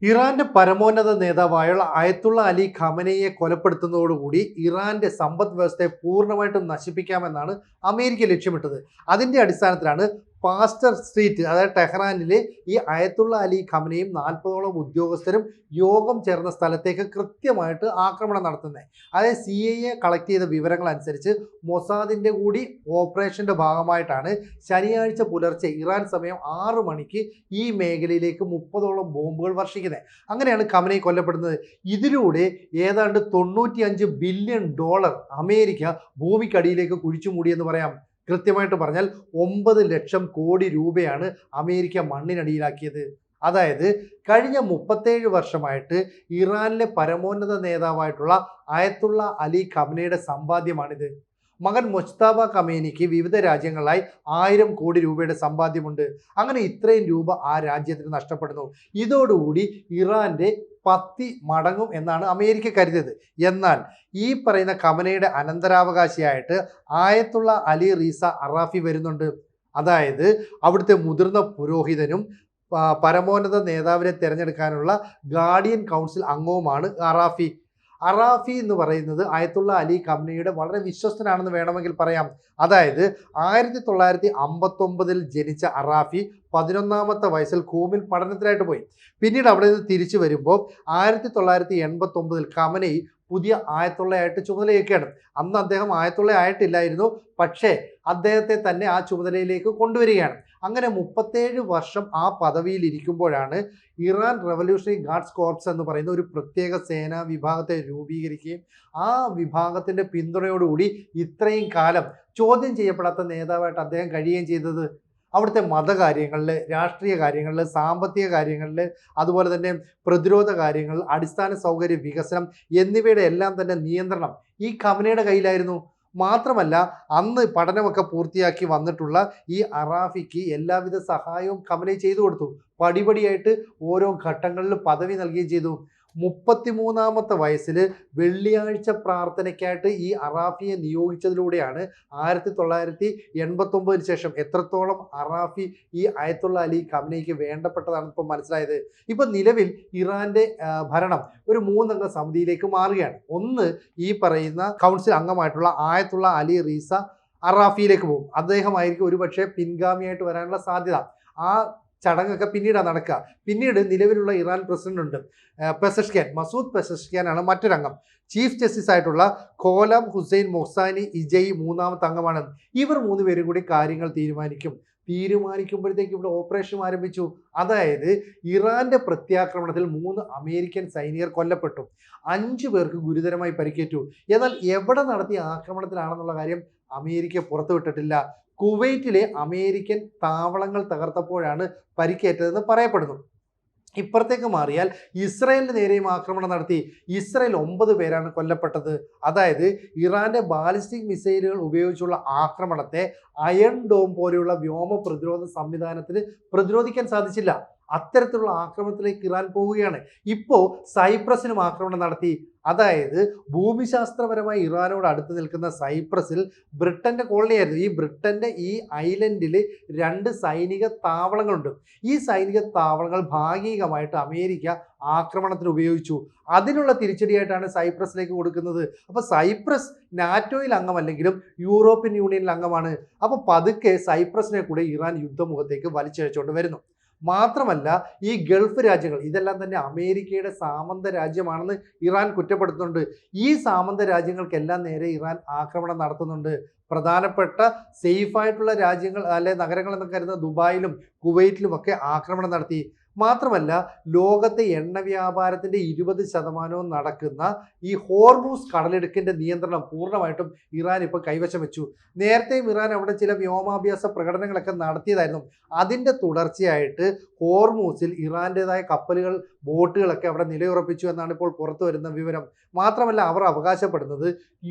ഇറാന്റെ പരമോന്നത നേതാവായുള്ള അയത്തുള്ള അലി ഖമനയെ കൊലപ്പെടുത്തുന്നതോടുകൂടി ഇറാന്റെ സമ്പദ് വ്യവസ്ഥയെ പൂർണ്ണമായിട്ടും നശിപ്പിക്കാമെന്നാണ് അമേരിക്ക ലക്ഷ്യമിട്ടത്. അതിന്റെ അടിസ്ഥാനത്തിലാണ് പാസ്റ്റർ സ്ട്രീറ്റ്, അതായത് ടെഹ്റാനിലെ ഈ അയത്തുള്ള അലി ഖമനയും 40ഓളം ഉദ്യോഗസ്ഥരും യോഗം ചേർന്ന സ്ഥലത്തേക്ക് കൃത്യമായിട്ട് ആക്രമണം നടത്തുന്നത്. അതായത് CIA കളക്ട് ചെയ്ത വിവരങ്ങൾ അനുസരിച്ച് മൊസാദിന്റെ കൂടി ഓപ്പറേഷന്റെ ഭാഗമായിട്ടാണ് ശനിയാഴ്ച പുലർച്ചെ ഇറാൻ സമയം 6 മണിക്ക് ഈ മേഖലയിലേക്ക് 30ഓളം ബോംബുകൾ വർഷിക്കുന്നത്. അങ്ങനെയാണ് ഖമനൈ കൊല്ലപ്പെടുന്നത്. ഇതിലൂടെ ഏതാണ്ട് $95 ബില്യൺ അമേരിക്ക ഭൂമിക്കടിയിലേക്ക് കുഴിച്ചു മൂടിയെന്ന് പറയാം. കൃത്യമായിട്ട് പറഞ്ഞാൽ 9 ലക്ഷം കോടി രൂപയാണ് അമേരിക്ക മണ്ണിനടിയിലാക്കിയത്. അതായത് കഴിഞ്ഞ 37 വർഷമായിട്ട് ഇറാനിലെ പരമോന്നത നേതാവായിട്ടുള്ള അയത്തുള്ള അലി ഖമനയുടെ സമ്പാദ്യമാണിത്. മകൻ മുജ്തബ ഖമേനിക്ക് വിവിധ രാജ്യങ്ങളിലായി 1000 കോടി രൂപയുടെ സമ്പാദ്യമുണ്ട്. അങ്ങനെ ഇത്രയും രൂപ ആ രാജ്യത്തിന് നഷ്ടപ്പെടുന്നു. ഇതോടുകൂടി ഇറാന്റെ 10 മടങ്ങും എന്നാണ് അമേരിക്ക കരുതിയത്. എന്നാൽ ഈ പറയുന്ന ഖമനയുടെ അനന്തരാവകാശിയായിട്ട് ആയത്തുള്ള അലി റീസ അറാഫി വരുന്നുണ്ട്. അതായത് അവിടുത്തെ മുതിർന്ന പുരോഹിതനും പരമോന്നത നേതാവിനെ തിരഞ്ഞെടുക്കാനുള്ള ഗാർഡിയൻ കൗൺസിൽ അംഗവുമാണ് അറാഫി. അറാഫി എന്ന് പറയുന്നത് അയത്തുള്ള അലി ഖമനയുടെ വളരെ വിശ്വസ്തനാണെന്ന് വേണമെങ്കിൽ പറയാം. അതായത് 1959 ജനിച്ച അറാഫി 11ാമത്തെ വയസ്സിൽ ഖൂമിൽ പഠനത്തിനായിട്ട് പോയി. പിന്നീട് അവിടെ നിന്ന് തിരിച്ചു വരുമ്പോൾ 1989 ഖമനൈ പുതിയ ആയത്തുള്ളയായിട്ട് ചുമതലയേൽക്കുകയാണ്. അന്ന് അദ്ദേഹം ആയത്തുള്ള ആയിട്ടില്ലായിരുന്നു, പക്ഷേ അദ്ദേഹത്തെ തന്നെ ആ ചുമതലയിലേക്ക് കൊണ്ടുവരികയാണ്. അങ്ങനെ 37 വർഷം ആ പദവിയിൽ ഇരിക്കുമ്പോഴാണ് ഇറാൻ റവല്യൂഷണറി ഗാർഡ്സ് കോർപ്സ് എന്ന് പറയുന്ന ഒരു പ്രത്യേക സേനാ വിഭാഗത്തെ രൂപീകരിക്കുകയും ആ വിഭാഗത്തിൻ്റെ പിന്തുണയോടുകൂടി ഇത്രയും കാലം ചോദ്യം ചെയ്യപ്പെടാത്ത നേതാവായിട്ട് അദ്ദേഹം കഴിയുകയും ചെയ്തത്. അവിടുത്തെ മതകാര്യങ്ങളിൽ, രാഷ്ട്രീയ കാര്യങ്ങളിൽ, സാമ്പത്തിക കാര്യങ്ങളിൽ, അതുപോലെ തന്നെ പ്രതിരോധ കാര്യങ്ങൾ, അടിസ്ഥാന സൗകര്യ വികസനം എന്നിവയുടെ എല്ലാം തന്നെ നിയന്ത്രണം ഈ ഖമനയുടെ കയ്യിലായിരുന്നു. മാത്രമല്ല അന്ന് പഠനമൊക്കെ പൂർത്തിയാക്കി വന്നിട്ടുള്ള ഈ അറാഫിക്ക് എല്ലാവിധ സഹായവും ഖമനൈ ചെയ്തു കൊടുത്തു. പടിപടിയായിട്ട് ഓരോ ഘട്ടങ്ങളിൽ പദവി നൽകുകയും ചെയ്തു. 33ാമത്തെ വയസ്സിൽ വെള്ളിയാഴ്ച പ്രാർത്ഥനയ്ക്കായിട്ട് ഈ അറാഫിയെ നിയോഗിച്ചതിലൂടെയാണ് 1989 ശേഷം എത്രത്തോളം അറാഫി ഈ അയത്തുള്ള അലി ഖമനൈക്ക് വേണ്ടപ്പെട്ടതാണെന്ന് ഇപ്പം മനസ്സിലായത്. ഇപ്പം നിലവിൽ ഇറാന്റെ ഭരണം ഒരു 3 അംഗ സമിതിയിലേക്ക് മാറുകയാണ്. ഒന്ന് ഈ പറയുന്ന കൗൺസിൽ അംഗമായിട്ടുള്ള ആയത്തുള്ള അലി റീസ അറാഫിയിലേക്ക് പോകും. അദ്ദേഹമായിരിക്കും ഒരുപക്ഷെ പിൻഗാമിയായിട്ട് വരാനുള്ള സാധ്യത. ആ ചടങ്ങൊക്കെ പിന്നീടാണ് നടക്കുക. പിന്നീട് നിലവിലുള്ള ഇറാൻ പ്രസിഡന്റ് ഉണ്ട്, പെസഷ്ക്യാൻ, മസൂദ് പെസഷ്ക്യാനാണ് മറ്റൊരംഗം. ചീഫ് ജസ്റ്റിസ് ആയിട്ടുള്ള ഖോലം ഹുസൈൻ മൊഹ്സാനി ഇജയ് 3ാമത്തെ അംഗമാണ്. ഇവർ 3 പേരും കൂടി കാര്യങ്ങൾ തീരുമാനിക്കുമ്പോഴത്തേക്ക് ഇവിടെ ഓപ്പറേഷൻ ആരംഭിച്ചു. അതായത് ഇറാന്റെ പ്രത്യാക്രമണത്തിൽ 3 അമേരിക്കൻ സൈനികർ കൊല്ലപ്പെട്ടു, 5 പേർക്ക് ഗുരുതരമായി പരിക്കേറ്റു. എന്നാൽ എവിടെ നടത്തിയ ആക്രമണത്തിലാണെന്നുള്ള കാര്യം അമേരിക്ക പുറത്തുവിട്ടിട്ടില്ല. കുവൈറ്റിലെ അമേരിക്കൻ താവളങ്ങൾ തകർത്തപ്പോഴാണ് പരിക്കേറ്റതെന്ന് പറയപ്പെടുന്നു. ഇപ്പുറത്തേക്ക് മാറിയാൽ ഇസ്രായേലിന് നേരെയും ആക്രമണം നടത്തി. ഇസ്രായേൽ 9 പേരാണ് കൊല്ലപ്പെട്ടത്. അതായത് ഇറാന്റെ ബാലിസ്റ്റിക് മിസൈലുകൾ ഉപയോഗിച്ചുള്ള ആക്രമണത്തെ അയൺ ഡോം പോലെയുള്ള വ്യോമ പ്രതിരോധ സംവിധാനത്തിന് പ്രതിരോധിക്കാൻ സാധിച്ചില്ല. അത്തരത്തിലുള്ള ആക്രമണത്തിലേക്ക് ഇറാൻ പോവുകയാണ്. ഇപ്പോൾ സൈപ്രസിനും ആക്രമണം നടത്തി. അതായത് ഭൂമിശാസ്ത്രപരമായി ഇറാനോട് അടുത്ത് നിൽക്കുന്ന സൈപ്രസിൽ ബ്രിട്ടന്റെ കോളനിയായിരുന്നു. ഈ ബ്രിട്ടന്റെ ഈ ഐലൻഡിൽ 2 സൈനിക താവളങ്ങളുണ്ട്. ഈ സൈനിക താവളങ്ങൾ ഭാഗികമായിട്ട് അമേരിക്ക ആക്രമണത്തിന് ഉപയോഗിച്ചു. അതിനുള്ള തിരിച്ചടിയായിട്ടാണ് സൈപ്രസിലേക്ക് കൊടുക്കുന്നത്. അപ്പോൾ സൈപ്രസ് നാറ്റോയിൽ അംഗമല്ലെങ്കിലും യൂറോപ്യൻ യൂണിയനിൽ അംഗമാണ്. അപ്പോൾ പതുക്കെ സൈപ്രസിനെ കൂടെ ഇറാൻ യുദ്ധമുഖത്തേക്ക് വലിച്ചിഴച്ചുകൊണ്ട് വരുന്നു. മാത്രമല്ല ഈ ഗൾഫ് രാജ്യങ്ങൾ ഇതെല്ലാം തന്നെ അമേരിക്കയുടെ സാമന്ത രാജ്യമാണെന്ന് ഇറാൻ കുറ്റപ്പെടുത്തുന്നുണ്ട്. ഈ സാമന്ത രാജ്യങ്ങൾക്കെല്ലാം നേരെ ഇറാൻ ആക്രമണം നടത്തുന്നുണ്ട്. പ്രധാനപ്പെട്ട സേഫായിട്ടുള്ള രാജ്യങ്ങൾ അല്ലെ നഗരങ്ങൾ എന്നൊക്കെ കരുതുന്ന ദുബായിലും കുവൈറ്റിലും ഒക്കെ ആക്രമണം നടത്തി. മാത്രമല്ല ലോകത്തെ എണ്ണ വ്യാപാരത്തിൻ്റെ 20% നടക്കുന്ന ഈ ഹോർമൂസ് കടലിടുക്കിൻ്റെ നിയന്ത്രണം പൂർണ്ണമായിട്ടും ഇറാൻ ഇപ്പോൾ കൈവശം വെച്ചു. നേരത്തെയും ഇറാൻ അവിടെ ചില വ്യോമാഭ്യാസ പ്രകടനങ്ങളൊക്കെ നടത്തിയതായിരുന്നു. അതിൻ്റെ തുടർച്ചയായിട്ട് ഹോർമൂസിൽ ഇറാൻ്റേതായ കപ്പലുകൾ, ബോട്ടുകളൊക്കെ അവിടെ നിലയുറപ്പിച്ചു എന്നാണ് ഇപ്പോൾ പുറത്തു വരുന്ന വിവരം. മാത്രമല്ല അവർ അവകാശപ്പെടുന്നത്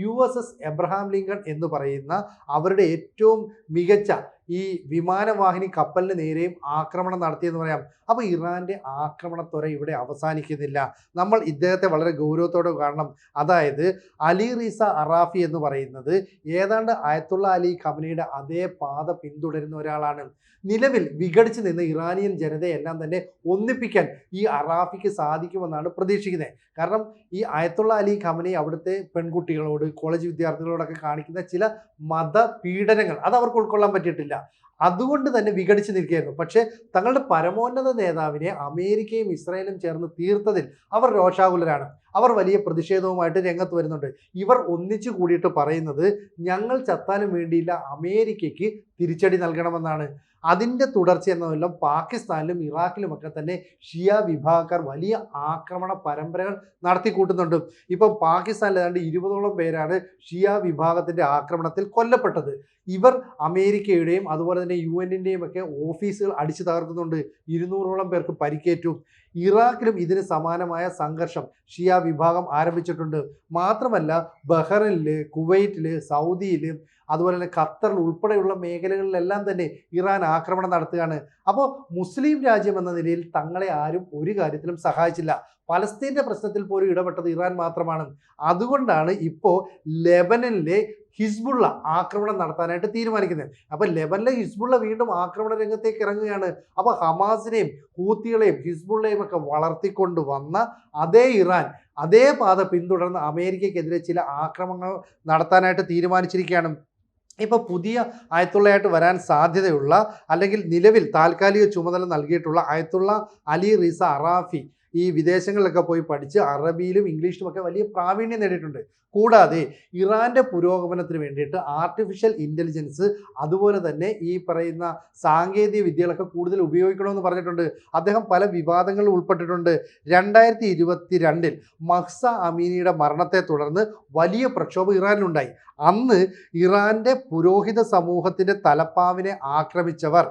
USS എബ്രഹാം ലിങ്കൺ എന്ന് പറയുന്ന അവരുടെ ഏറ്റവും മികച്ച ഈ വിമാനവാഹിനി കപ്പലിന് നേരെയും ആക്രമണം നടത്തിയെന്ന് പറയാം. അപ്പോൾ ഇറാൻ്റെ ആക്രമണത്വര ഇവിടെ അവസാനിക്കുന്നില്ല. നമ്മൾ ഇദ്ദേഹത്തെ വളരെ ഗൗരവത്തോടെ കാണണം. അതായത് അലി റീസ അറാഫി എന്ന് പറയുന്നത് ഏതാണ്ട് അയത്തുള്ള അലി ഖമനയുടെ അതേ പാത പിന്തുടരുന്ന ഒരാളാണ്. നിലവിൽ വിഘടിച്ച് നിന്ന് ഇറാനിയൻ ജനതയെല്ലാം തന്നെ ഒന്നിപ്പിക്കാൻ ഈ അറാഫിക്ക് സാധിക്കുമെന്നാണ് പ്രതീക്ഷിക്കുന്നത്. കാരണം ഈ അയത്തുള്ള അലി ഖമനി അവിടുത്തെ പെൺകുട്ടികളോട്, കോളേജ് വിദ്യാർത്ഥികളോടൊക്കെ കാണിക്കുന്ന ചില മതപീഡനങ്ങൾ അത് അവർക്ക് ഉൾക്കൊള്ളാൻ പറ്റിയിട്ടില്ല. അതുകൊണ്ട് തന്നെ വിഘടിച്ച് നിൽക്കുകയായിരുന്നു. പക്ഷേ തങ്ങളുടെ പരമോന്നത നേതാവിനെ അമേരിക്കയും ഇസ്രായേലും ചേർന്ന് തീർത്തതിൽ അവർ രോഷാകുലരാണ്. അവർ വലിയ പ്രതിഷേധവുമായിട്ട് രംഗത്ത് വരുന്നുണ്ട്. ഇവർ ഒന്നിച്ചു കൂടിയിട്ട് പറയുന്നത് ഞങ്ങൾ ചത്താനും വേണ്ടിയില്ല, അമേരിക്കയ്ക്ക് തിരിച്ചടി നൽകണമെന്നാണ്. അതിൻ്റെ തുടർച്ച എന്നതെല്ലാം പാകിസ്ഥാനിലും ഇറാഖിലുമൊക്കെ തന്നെ ഷിയ വിഭാഗക്കാർ വലിയ ആക്രമണ പരമ്പരകൾ നടത്തിക്കൂട്ടുന്നുണ്ട്. ഇപ്പം പാകിസ്ഥാനിൽ ഏതാണ്ട് 20ഓളം പേരാണ് ഷിയ വിഭാഗത്തിൻ്റെ ആക്രമണത്തിൽ കൊല്ലപ്പെട്ടത്. ഇവർ അമേരിക്കയുടെയും അതുപോലെ തന്നെ UN-ൻ്റെയും ഒക്കെ ഓഫീസുകൾ അടിച്ചു തകർക്കുന്നുണ്ട്. 200ഓളം പേർക്ക് പരിക്കേറ്റു. ഇറാഖിലും ഇതിന് സമാനമായ സംഘർഷം ഷിയ വിഭാഗം ആരംഭിച്ചിട്ടുണ്ട്. മാത്രമല്ല ബഹ്റൈനിൽ, കുവൈറ്റിൽ, സൗദിയിൽ, അതുപോലെ തന്നെ ഖത്തറിൽ ഉൾപ്പെടെയുള്ള മേഖലകളിലെല്ലാം തന്നെ ഇറാൻ ആക്രമണം നടത്തുകയാണ്. അപ്പോൾ മുസ്ലിം രാജ്യം എന്ന നിലയിൽ തങ്ങളെ ആരും ഒരു കാര്യത്തിലും സഹായിച്ചില്ല. പലസ്തീൻ്റെ പ്രശ്നത്തിൽ പോലും ഇടപെട്ടത് ഇറാൻ മാത്രമാണ്. അതുകൊണ്ടാണ് ഇപ്പോൾ ലെബനനിലെ ഹിസ്ബുള്ള ആക്രമണം നടത്താനായിട്ട് തീരുമാനിക്കുന്നത്. അപ്പോൾ ലെബനിലെ ഹിസ്ബുള്ള വീണ്ടും ആക്രമണ രംഗത്തേക്ക് ഇറങ്ങുകയാണ്. അപ്പോൾ ഹമാസിനെയും ഹൂത്തികളെയും ഹിസ്ബുള്ളയും ഒക്കെ വളർത്തിക്കൊണ്ട് വന്ന അതേ ഇറാൻ അതേ പാത പിന്തുടർന്ന് അമേരിക്കയ്ക്കെതിരെ ചില ആക്രമണങ്ങൾ നടത്താനായിട്ട് തീരുമാനിച്ചിരിക്കുകയാണ്. ഇപ്പോൾ പുതിയ അയത്തുള്ളയായിട്ട് വരാൻ സാധ്യതയുള്ള അല്ലെങ്കിൽ നിലവിൽ താൽക്കാലിക ചുമതല നൽകിയിട്ടുള്ള അയത്തുള്ള അലി റീസ അറാഫി ഈ വിദേശങ്ങളിലൊക്കെ പോയി പഠിച്ച് അറബിയിലും ഇംഗ്ലീഷിലുമൊക്കെ വലിയ പ്രാവീണ്യം നേടിയിട്ടുണ്ട്. കൂടാതെ ഇറാൻ്റെ പുരോഗമനത്തിന് വേണ്ടിയിട്ട് ആർട്ടിഫിഷ്യൽ ഇൻ്റലിജൻസ് അതുപോലെ തന്നെ ഈ പറയുന്ന സാങ്കേതിക വിദ്യകളൊക്കെ കൂടുതൽ ഉപയോഗിക്കണമെന്ന് പറഞ്ഞിട്ടുണ്ട്. അദ്ദേഹം പല വിവാദങ്ങളിൽ ഉൾപ്പെട്ടിട്ടുണ്ട്. 2022 മഹ്സ അമീനിയുടെ മരണത്തെ തുടർന്ന് വലിയ പ്രക്ഷോഭം ഇറാനിലുണ്ടായി. അന്ന് ഇറാൻ്റെ പുരോഹിത സമൂഹത്തിൻ്റെ തലപ്പാവിനെ ആക്രമിച്ചവർ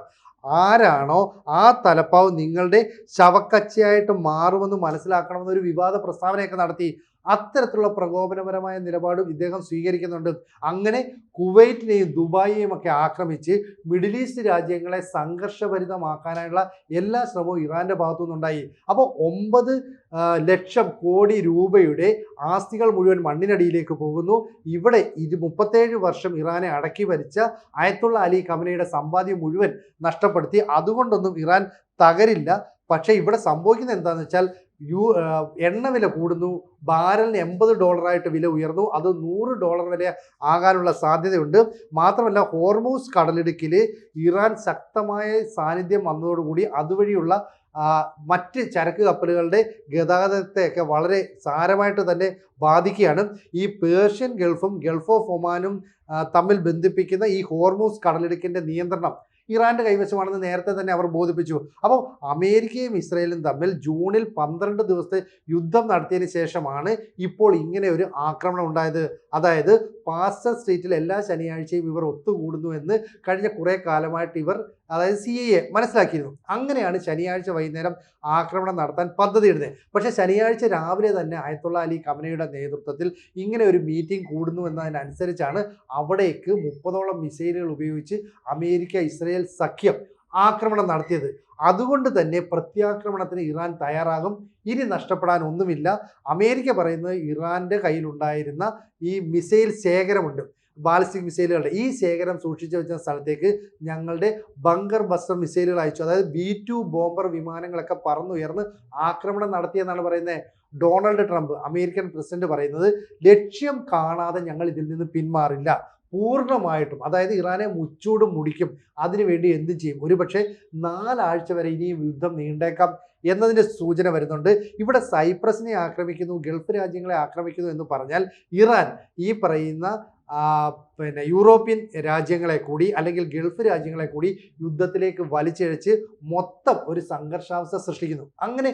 ആരാണോ ആ തലപ്പാവ് നിങ്ങളുടെ ശവക്കച്ചയായിട്ട് മാറുമെന്ന് മനസ്സിലാക്കണമെന്നൊരു വിവാദ പ്രസ്താവനയൊക്കെ നടത്തി. അത്തരത്തിലുള്ള പ്രകോപനപരമായ നിലപാടും ഇദ്ദേഹം സ്വീകരിക്കുന്നുണ്ട്. അങ്ങനെ കുവൈറ്റിനെയും ദുബായിയെയും ഒക്കെ ആക്രമിച്ച് മിഡിൽ ഈസ്റ്റ് രാജ്യങ്ങളെ സംഘർഷഭരിതമാക്കാനായുള്ള എല്ലാ ശ്രമവും ഇറാൻ്റെ ഭാഗത്തു നിന്നുണ്ടായി. അപ്പോൾ 9 ലക്ഷം കോടി രൂപയുടെ ആസ്തികൾ മുഴുവൻ മണ്ണിനടിയിലേക്ക് പോകുന്നു. ഇവിടെ 37 വർഷം ഇറാനെ അടക്കി ഭരിച്ച അയത്തുള്ള അലി ഖമനയുടെ സമ്പാദ്യം മുഴുവൻ നഷ്ടപ്പെടുത്തി. അതുകൊണ്ടൊന്നും ഇറാൻ തകരില്ല. പക്ഷേ ഇവിടെ സംഭവിക്കുന്നത് എന്താണെന്ന് വെച്ചാൽ എണ്ണ വില കൂടുന്നു. ബാരലിന് $80 വില ഉയർന്നു. അത് $100 വരെ ആകാനുള്ള സാധ്യതയുണ്ട്. മാത്രമല്ല ഹോർമൂസ് കടലിടുക്കിൽ ഇറാൻ ശക്തമായ സാന്നിധ്യം വന്നതോടുകൂടി അതുവഴിയുള്ള മറ്റ് ചരക്ക് കപ്പലുകളുടെ ഗതാഗതത്തെയൊക്കെ വളരെ സാരമായിട്ട് തന്നെ ബാധിക്കുകയാണ്. ഈ പേർഷ്യൻ ഗൾഫും ഗൾഫ് ഓഫ് ഒമാനും തമ്മിൽ ബന്ധിപ്പിക്കുന്ന ഈ ഹോർമൂസ് കടലിടുക്കിൻ്റെ നിയന്ത്രണം ഇറാൻ്റെ കൈവശമാണെന്ന് നേരത്തെ തന്നെ അവർ ബോധിപ്പിച്ചു. അപ്പോൾ അമേരിക്കയും ഇസ്രയേലും തമ്മിൽ ജൂണിൽ 12 ദിവസത്തെ യുദ്ധം നടത്തിയതിന് ശേഷമാണ് ഇപ്പോൾ ഇങ്ങനെ ഒരു ആക്രമണം ഉണ്ടായത്. അതായത് പാസ്റ്റർ സ്ട്രീറ്റിൽ എല്ലാ ശനിയാഴ്ചയും ഇവർ ഒത്തുകൂടുന്നു എന്ന് കഴിഞ്ഞ കുറേ കാലമായിട്ട് ഇവർ അതായത് CIA മനസ്സിലാക്കിയിരുന്നു. അങ്ങനെയാണ് ശനിയാഴ്ച വൈകുന്നേരം ആക്രമണം നടത്താൻ പദ്ധതിയിടുന്നത്. പക്ഷേ ശനിയാഴ്ച രാവിലെ തന്നെ അയത്തുള്ള അലി ഖമനയുടെ നേതൃത്വത്തിൽ ഇങ്ങനെ ഒരു മീറ്റിംഗ് കൂടുന്നു എന്നതിനനുസരിച്ചാണ് അവിടേക്ക് 30ഓളം മിസൈലുകൾ ഉപയോഗിച്ച് അമേരിക്ക ഇസ്രയേൽ സഖ്യം ആക്രമണം നടത്തിയത്. അതുകൊണ്ട് തന്നെ പ്രത്യാക്രമണത്തിന് ഇറാൻ തയ്യാറാകും. ഇനി നഷ്ടപ്പെടാൻ ഒന്നുമില്ല. അമേരിക്ക പറയുന്നത് ഇറാൻ്റെ കയ്യിലുണ്ടായിരുന്ന ഈ മിസൈൽ ശേഖരമുണ്ട്, ബാലിസ്റ്റിക് മിസൈലുകളുടെ ഈ ശേഖരം സൂക്ഷിച്ചു വെച്ച സ്ഥലത്തേക്ക് ഞങ്ങളുടെ ബങ്കർ ബസ്റ്റർ മിസൈലുകൾ അയച്ചു. അതായത് B-2 ബോംബർ വിമാനങ്ങളൊക്കെ പറന്നുയർന്ന് ആക്രമണം നടത്തിയെന്നാണ് പറയുന്നത്. ഡൊണാൾഡ് ട്രംപ് അമേരിക്കൻ പ്രസിഡന്റ് പറയുന്നത് ലക്ഷ്യം കാണാതെ ഞങ്ങൾ ഇതിൽ നിന്ന് പിന്മാറില്ല, പൂർണ്ണമായിട്ടും അതായത് ഇറാനെ മുച്ചൂടും മുടിക്കും, അതിനുവേണ്ടി എന്ത് ചെയ്യും, ഒരുപക്ഷെ 4 ആഴ്ച വരെ ഇനിയും യുദ്ധം നീണ്ടേക്കാം എന്നതിൻ്റെ സൂചന വരുന്നുണ്ട്. ഇവിടെ സൈപ്രസിനെ ആക്രമിക്കുന്നു, ഗൾഫ് രാജ്യങ്ങളെ ആക്രമിക്കുന്നു എന്ന് പറഞ്ഞാൽ ഇറാൻ ഈ പറയുന്ന യൂറോപ്യൻ രാജ്യങ്ങളെ കൂടി അല്ലെങ്കിൽ ഗൾഫ് രാജ്യങ്ങളെ കൂടി യുദ്ധത്തിലേക്ക് വലിച്ചിഴച്ച് മൊത്തം ഒരു സംഘർഷാവസ്ഥ സൃഷ്ടിക്കുന്നു. അങ്ങനെ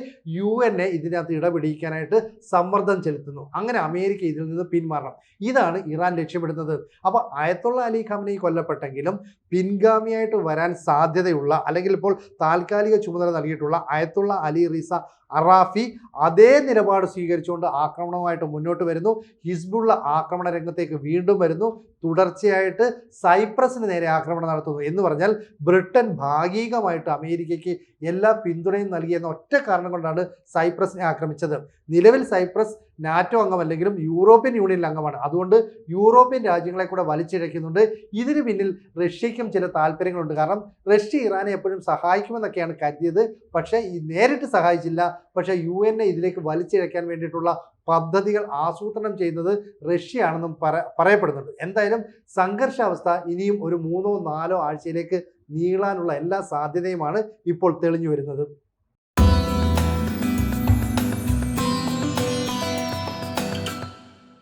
UN ഇതിനകത്ത് ഇടപിടിക്കാനായിട്ട് സമ്മർദ്ദം ചെലുത്തുന്നു. അങ്ങനെ അമേരിക്ക ഇതിൽ നിന്ന് പിന്മാറണം. ഇതാണ് ഇറാൻ ലക്ഷ്യമിടുന്നത്. അപ്പോൾ അയത്തുള്ള അലി ഖമനി കൊല്ലപ്പെട്ടെങ്കിലും പിൻഗാമിയായിട്ട് വരാൻ സാധ്യതയുള്ള അല്ലെങ്കിൽ ഇപ്പോൾ താൽക്കാലിക ചുമതല നൽകിയിട്ടുള്ള അയത്തുള്ള അലി റീസ അറാഫി അതേ നിലപാട് സ്വീകരിച്ചുകൊണ്ട് ആക്രമണവുമായിട്ട് മുന്നോട്ട് വരുന്നു. ഹിസ്ബുള്ള ആക്രമണ രംഗത്തേക്ക് വീണ്ടും വരുന്നു. തുടർച്ചയായിട്ട് സൈപ്രസിന് നേരെ ആക്രമണം നടത്തുന്നു. എന്ന് പറഞ്ഞാൽ ബ്രിട്ടൻ ഭാഗികമായിട്ട് അമേരിക്കയ്ക്ക് എല്ലാ പിന്തുണയും നൽകിയെന്ന ഒറ്റ കാരണം കൊണ്ടാണ് സൈപ്രസിനെ ആക്രമിച്ചത്. നിലവിൽ സൈപ്രസ് നാറ്റോ അംഗമല്ലെങ്കിലും യൂറോപ്യൻ യൂണിയനിൽ അംഗമാണ്. അതുകൊണ്ട് യൂറോപ്യൻ രാജ്യങ്ങളെ കൂടെ വലിച്ചിഴയ്ക്കുന്നുണ്ട്. ഇതിന് പിന്നിൽ റഷ്യയ്ക്കും ചില താല്പര്യങ്ങളുണ്ട്. കാരണം റഷ്യ ഇറാനെ എപ്പോഴും സഹായിക്കുമെന്നൊക്കെയാണ് കരുതിയത്. പക്ഷേ നേരിട്ട് സഹായിച്ചില്ല. പക്ഷേ UN ഇതിലേക്ക് വലിച്ചിഴയ്ക്കാൻ വേണ്ടിയിട്ടുള്ള പദ്ധതികൾ ആസൂത്രണം ചെയ്യുന്നത് റഷ്യയാണെന്നും പറയപ്പെടുന്നുണ്ട്. എന്തായാലും സംഘർഷാവസ്ഥ ഇനിയും ഒരു 3-4 ആഴ്ചയിലേക്ക് നീളാനുള്ള എല്ലാ സാധ്യതയുമാണ് ഇപ്പോൾ തെളിഞ്ഞു വരുന്നത്.